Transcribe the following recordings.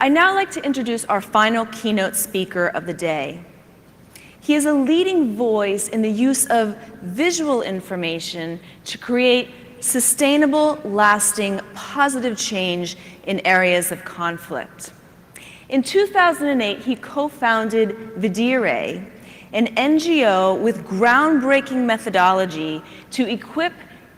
I'd now like to introduce our final keynote speaker of the day. He is a leading voice in the use of visual information to create sustainable, lasting, positive change in areas of conflict. In 2008, he co-founded Videre, an NGO with groundbreaking methodology to equip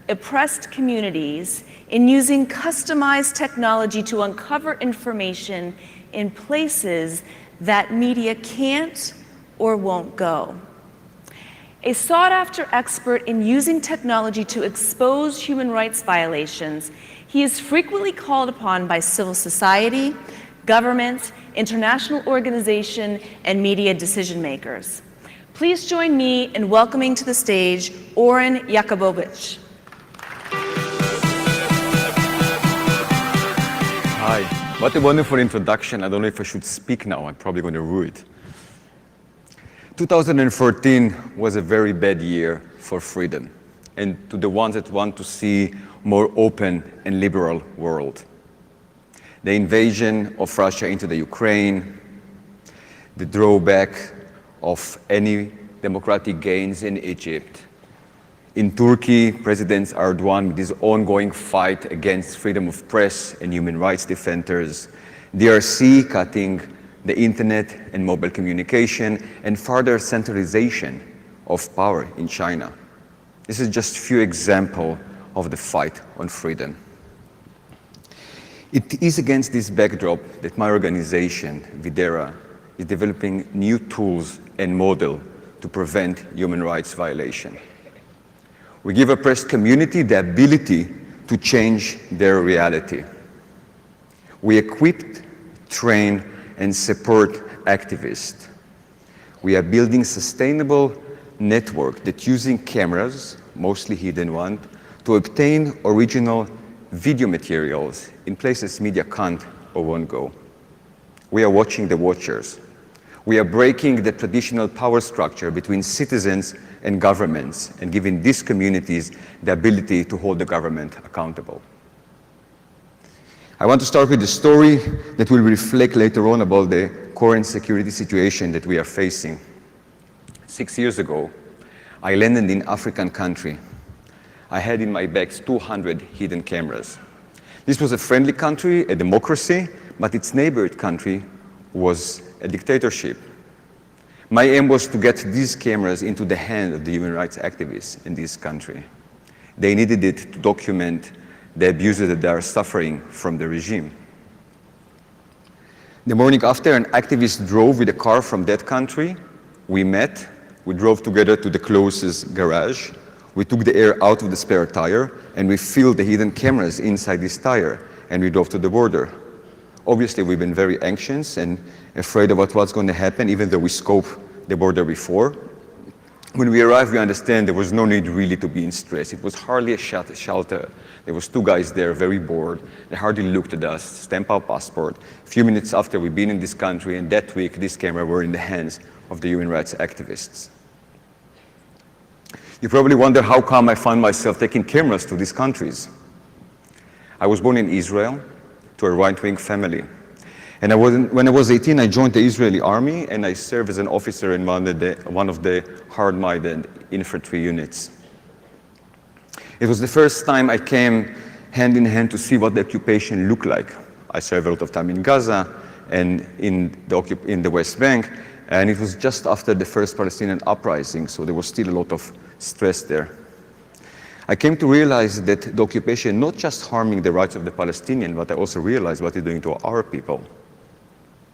oppressed communities in using customized technology to uncover information in places that media can't or won't go. A sought-after expert in using technology to expose human rights violations, he is frequently called upon by civil society, governments, international organizations, and media decision-makers. Please join me in welcoming to the stage Oren Yakobovich. Hi, what a wonderful introduction. I don't know if I should speak now. I'm probably going to ruin it. 2014 was a very bad year for freedom and to the ones that want to see more open and liberal world. The invasion of Russia into the Ukraine, the drawback of any democratic gains in Egypt. In Turkey, President Erdogan, with his ongoing fight against freedom of press and human rights defenders, DRC cutting the internet and mobile communication, and further centralization of power in China. This is just a few examples of the fight on freedom. It is against this backdrop that my organization, Videre, is developing new tools and models to prevent human rights violation. We give oppressed community the ability to change their reality. We equip, train, and support activists. We are building sustainable network that using cameras, mostly hidden ones, to obtain original video materials in places media can't or won't go. We are watching the watchers. We are breaking the traditional power structure between citizens and governments and giving these communities the ability to hold the government accountable. I want to start with a story that will reflect later on about the current security situation that we are facing. 6 years ago, I landed in an African country. I had in my bags 200 hidden cameras. This was a friendly country, a democracy, but its neighboring country was a dictatorship. My aim was to get these cameras into the hands of the human rights activists in this country. They needed it to document the abuses that they are suffering from the regime. The morning after, an activist drove with a car from that country. We met, we drove together to the closest garage. We took the air out of the spare tire and we filled the hidden cameras inside this tire and we drove to the border. Obviously, we've been very anxious and afraid about what's going to happen, even though we scoped the border before. When we arrived, we understand there was no need really to be in stress. It was hardly a shelter. There was 2 guys there, very bored. They hardly looked at us, stamped our passport. A few minutes after we'd been in this country, and that week, these cameras were in the hands of the human rights activists. You probably wonder how come I found myself taking cameras to these countries. I was born in Israel to a right-wing family. And when I was 18, I joined the Israeli army and I served as an officer in one of the hard-minded infantry units. It was the first time I came hand in hand to see what the occupation looked like. I served a lot of time in Gaza and in the West Bank, and it was just after the first Palestinian uprising, so there was still a lot of stress there. I came to realize that the occupation not just harming the rights of the Palestinians, but I also realized what it's doing to our people.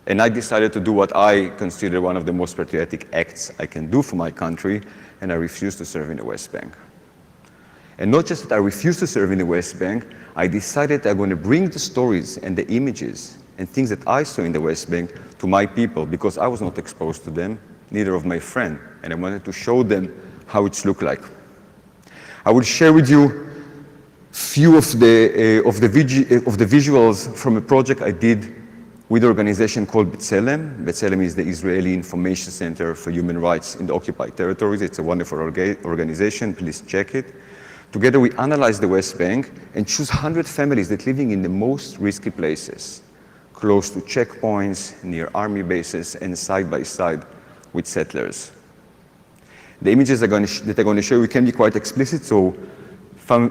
And I decided to do what I consider one of the most patriotic acts I can do for my country, and I refused to serve in the West Bank. And not just that I refused to serve in the West Bank, I decided I'm going to bring the stories and the images and things that I saw in the West Bank to my people, because I was not exposed to them, neither of my friend, and I wanted to show them how it looked like. I will share with you few of the visuals from a project I did with an organization called B'Tselem. B'Tselem is the Israeli Information Center for Human Rights in the occupied territories. It's a wonderful organization. Please check it. Together we analyzed the West Bank and choose 100 families that living in the most risky places. close to checkpoints, near army bases, and side by side with settlers. The images that I'm going to show you can be quite explicit, so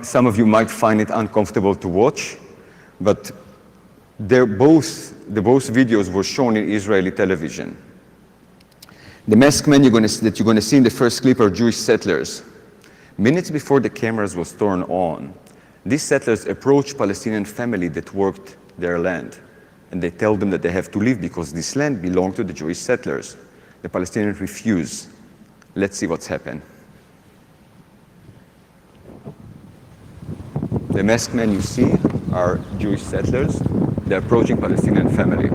some of you might find it uncomfortable to watch, but both videos were shown in Israeli television. The masked men that you're going to see in the first clip are Jewish settlers. Minutes before the cameras was turned on, these settlers approached Palestinian family that worked their land, and they tell them that they have to leave because this land belonged to the Jewish settlers. The Palestinians refuse. Let's see what's happened. The masked men you see are Jewish settlers. They're approaching Palestinian family.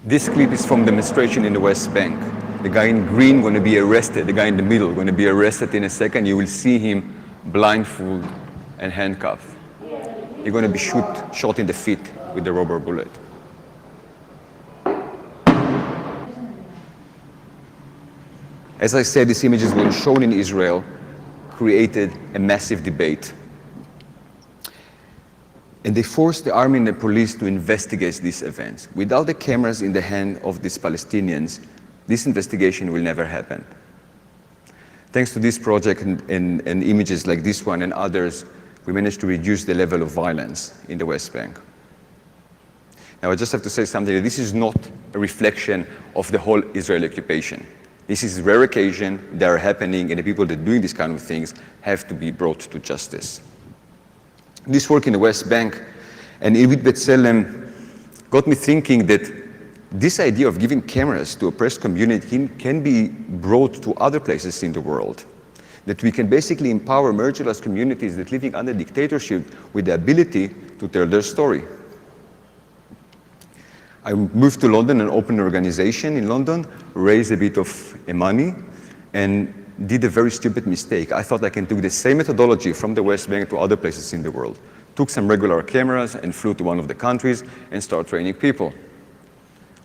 This clip is from demonstration in the West Bank. The guy in green going to be arrested. The guy in the middle going to be arrested in a second. You will see him blindfolded and handcuffed. He's going to be shot in the feet with the rubber bullet. As I said, these images were shown in Israel, created a massive debate. And they forced the army and the police to investigate these events. Without the cameras in the hand of these Palestinians, this investigation will never happen. Thanks to this project and images like this one and others, we managed to reduce the level of violence in the West Bank. Now, I just have to say something. This is not a reflection of the whole Israeli occupation. This is a rare occasion, they are happening, and the people that are doing these kind of things have to be brought to justice. This work in the West Bank and in B'Tselem got me thinking that this idea of giving cameras to oppressed community can be brought to other places in the world. That we can basically empower marginalized communities that are living under dictatorship with the ability to tell their story. I moved to London and opened an organization in London, raised a bit of money, and did a very stupid mistake. I thought I can do the same methodology from the West Bank to other places in the world. Took some regular cameras and flew to one of the countries and started training people.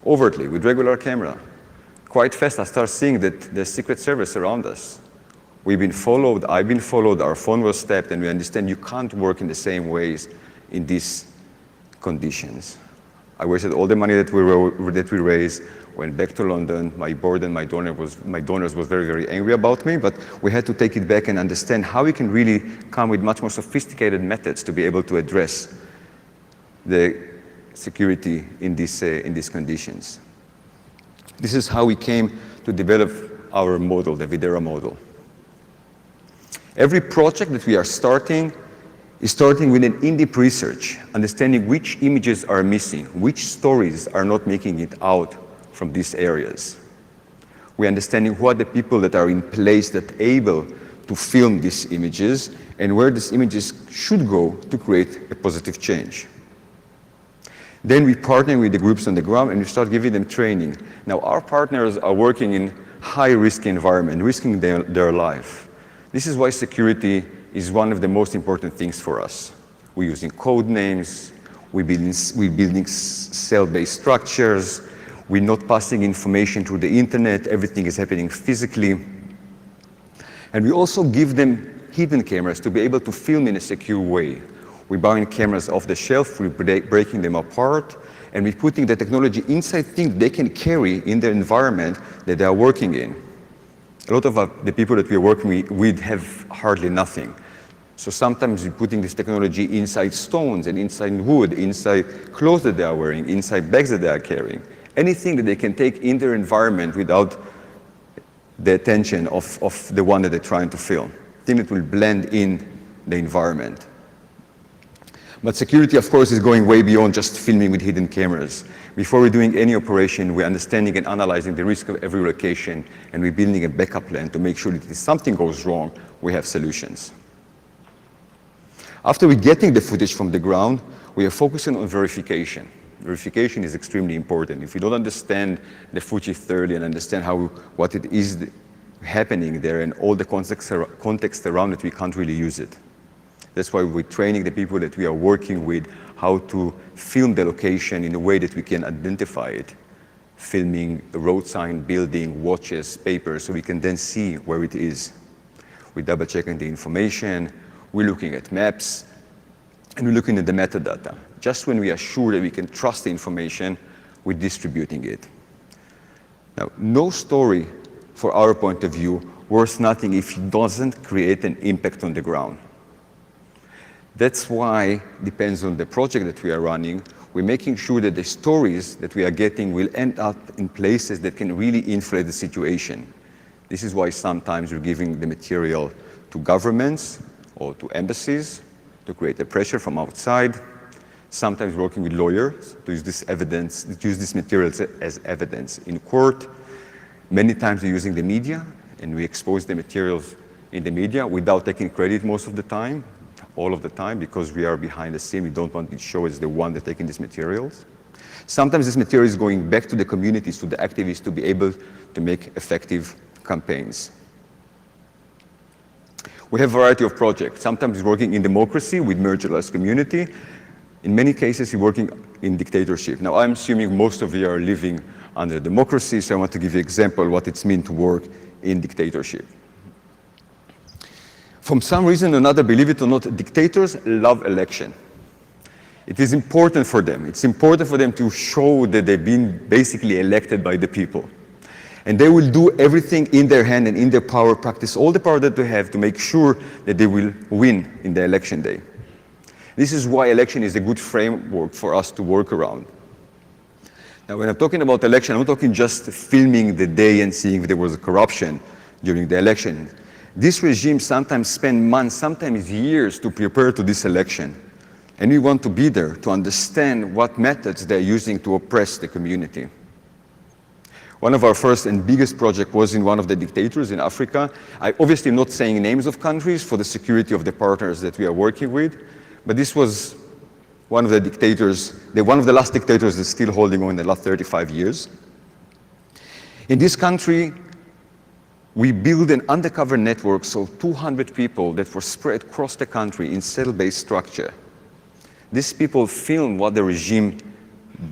Overtly, with regular camera. Quite fast, I started seeing that there's Secret Service around us. We've been followed, I've been followed, our phone was tapped, and we understand you can't work in the same ways in these conditions. I wasted all the money that we raised, went back to London. My board and my donors was very, very angry about me, but we had to take it back and understand how we can really come with much more sophisticated methods to be able to address the security in these conditions. This is how we came to develop our model, the Videre model. Every project that we are starting is starting with an in-depth research, understanding which images are missing, which stories are not making it out from these areas. We're understanding who are the people that are in place that are able to film these images and where these images should go to create a positive change. Then we partner with the groups on the ground and we start giving them training. Now our partners are working in high-risk environment, risking their life. This is why security is one of the most important things for us. We're using code names, we're building cell-based structures, we're not passing information through the internet, everything is happening physically. And we also give them hidden cameras to be able to film in a secure way. We're buying cameras off the shelf, we're breaking them apart, and we're putting the technology inside things they can carry in the environment that they are working in. A lot of the people that we're working with have hardly nothing. So sometimes we're putting this technology inside stones and inside wood, inside clothes that they are wearing, inside bags that they are carrying. Anything that they can take in their environment without the attention of the one that they're trying to film. Thing that will blend in the environment. But security, of course, is going way beyond just filming with hidden cameras. Before we're doing any operation, we're understanding and analyzing the risk of every location, and we're building a backup plan to make sure that if something goes wrong, we have solutions. After we're getting the footage from the ground, we are focusing on verification. Verification is extremely important. If you don't understand the footage thoroughly and understand what it is happening there and all the context around it, we can't really use it. That's why we're training the people that we are working with how to film the location in a way that we can identify it. Filming a road sign, building, watches, papers, so we can then see where it is. We're double checking the information, we're looking at maps, and we're looking at the metadata. Just when we are sure that we can trust the information, we're distributing it. Now, no story, for our point of view, worth nothing if it doesn't create an impact on the ground. That's why, depends on the project that we are running, we're making sure that the stories that we are getting will end up in places that can really influence the situation. This is why sometimes we're giving the material to governments or to embassies to create a pressure from outside. Sometimes working with lawyers to use this evidence, to use these materials as evidence in court. Many times we're using the media, and we expose the materials in the media without taking credit most of the time, all of the time, because we are behind the scene. We don't want to show as the one that's taking these materials. Sometimes this material is going back to the communities, to the activists, to be able to make effective campaigns. We have a variety of projects. Sometimes we're working in democracy with marginalized community. In many cases, we're working in dictatorship. Now, I'm assuming most of you are living under democracy, so I want to give you an example of what it's meant to work in dictatorship. From some reason or another, believe it or not, dictators love election. It is important for them. It's important for them to show that they've been basically elected by the people. And they will do everything in their hand and in their power, practice all the power that they have to make sure that they will win in the election day. This is why election is a good framework for us to work around. Now, when I'm talking about election, I'm not talking just filming the day and seeing if there was a corruption during the election. This regime sometimes spend months, sometimes years to prepare to this election. And we want to be there to understand what methods they're using to oppress the community. One of our first and biggest projects was in one of the dictators in Africa. I obviously am not saying names of countries for the security of the partners that we are working with, but this was one of the dictators, one of the last dictators that's still holding on in the last 35 years. In this country, we built an undercover network, so 200 people that were spread across the country in cell-based structure. These people filmed what the regime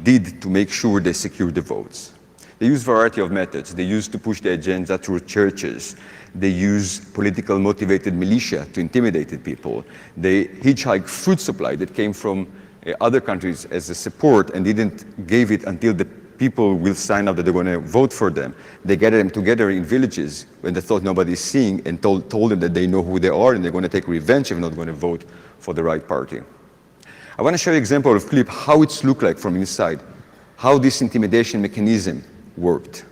did to make sure they secured the votes. They use a variety of methods. They used to push the agenda through churches. They use political motivated militia to intimidate people. They hitchhiked food supply that came from other countries as a support and didn't give it until the people will sign up that they're going to vote for them. They gathered them together in villages when they thought nobody's seeing and told them that they know who they are and they're going to take revenge if they're not going to vote for the right party. I want to show you an example of clip how it's looked like from inside, how this intimidation mechanism worked.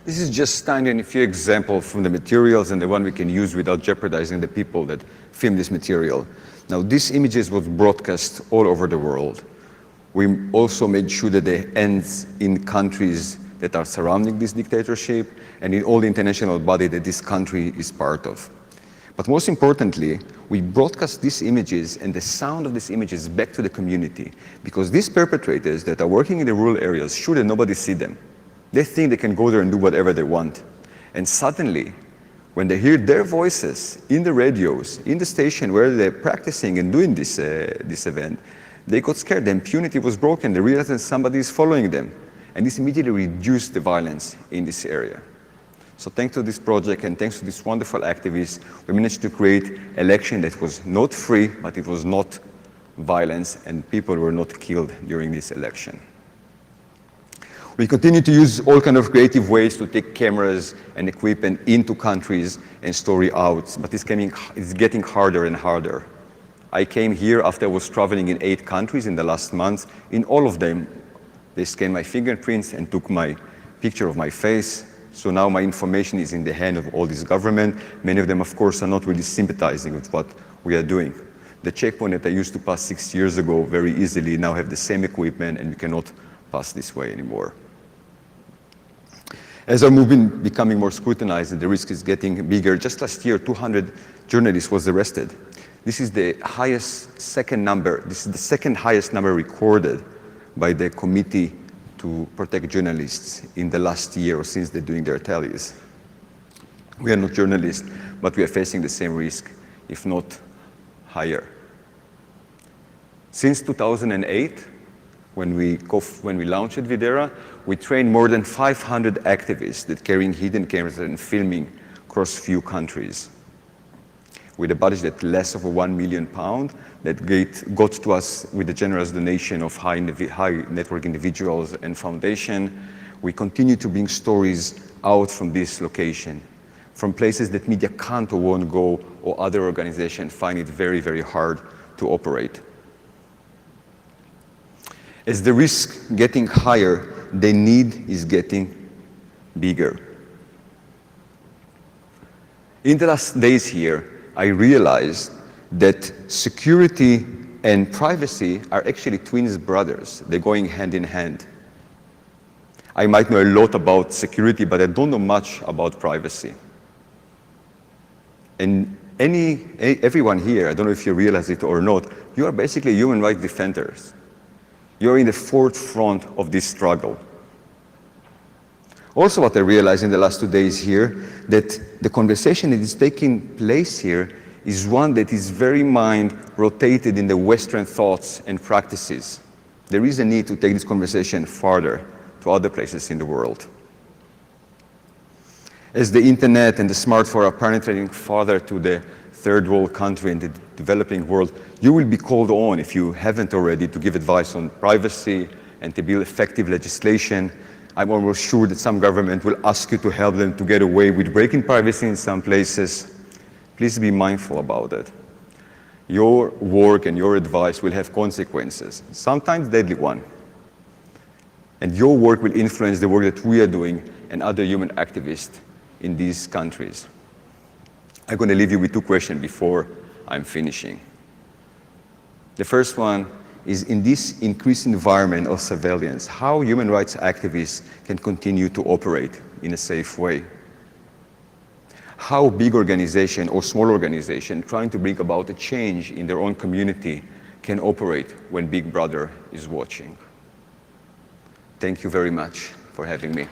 This is just standing a few examples from the materials and the one we can use without jeopardizing the people that film this material. Now, these images were broadcast all over the world. We also made sure that they end in countries that are surrounding this dictatorship and in all the international body that this country is part of. But most importantly, we broadcast these images and the sound of these images back to the community, because these perpetrators that are working in the rural areas, sure that nobody sees them. They think they can go there and do whatever they want. And suddenly, when they hear their voices in the radios, in the station where they're practicing and doing this event, they got scared. The impunity was broken. They realized that somebody is following them. And this immediately reduced the violence in this area. So thanks to this project and thanks to these wonderful activists, we managed to create an election that was not free, but it was not violence, and people were not killed during this election. We continue to use all kinds of creative ways to take cameras and equipment into countries and story out, but it's getting harder and harder. I came here after I was traveling in 8 countries in the last month. In all of them, they scanned my fingerprints and took my picture of my face. So now my information is in the hand of all this government. Many of them, of course, are not really sympathizing with what we are doing. The checkpoint that I used to pass 6 years ago very easily now have the same equipment, and we cannot pass this way anymore. As our movement becoming more scrutinized and the risk is getting bigger, just last year 200 journalists was arrested. This is the second highest number recorded by the Committee to Protect Journalists in the last year or since they're doing their tallies. We are not journalists, but we are facing the same risk, if not higher. Since 2008, when we launched Videre, we trained more than 500 activists that carrying hidden cameras and filming across few countries. With a budget that less of £1 million that got to us with a generous donation of high network individuals and foundation, we continue to bring stories out from this location, from places that media can't or won't go, or other organizations find it very, very hard to operate. As the risk getting higher, the need is getting bigger. In the last days here, I realized that security and privacy are actually twin brothers. They're going hand in hand. I might know a lot about security, but I don't know much about privacy. And everyone here, I don't know if you realize it or not, you are basically human rights defenders. You're in the forefront of this struggle. Also, what I realized in the last 2 days here, that the conversation that is taking place here is one that is very mind-rotated in the Western thoughts and practices. There is a need to take this conversation farther to other places in the world. As the internet and the smartphone are penetrating farther to the third world country and the developing world, you will be called on, if you haven't already, to give advice on privacy and to build effective legislation. I'm almost sure that some government will ask you to help them to get away with breaking privacy in some places. Please be mindful about it. Your work and your advice will have consequences, sometimes deadly ones. And your work will influence the work that we are doing and other human activists in these countries. I'm going to leave you with 2 questions before I'm finishing. The first one is, in this increased environment of surveillance, how human rights activists can continue to operate in a safe way. How big organization or small organization trying to bring about a change in their own community can operate when Big Brother is watching. Thank you very much for having me.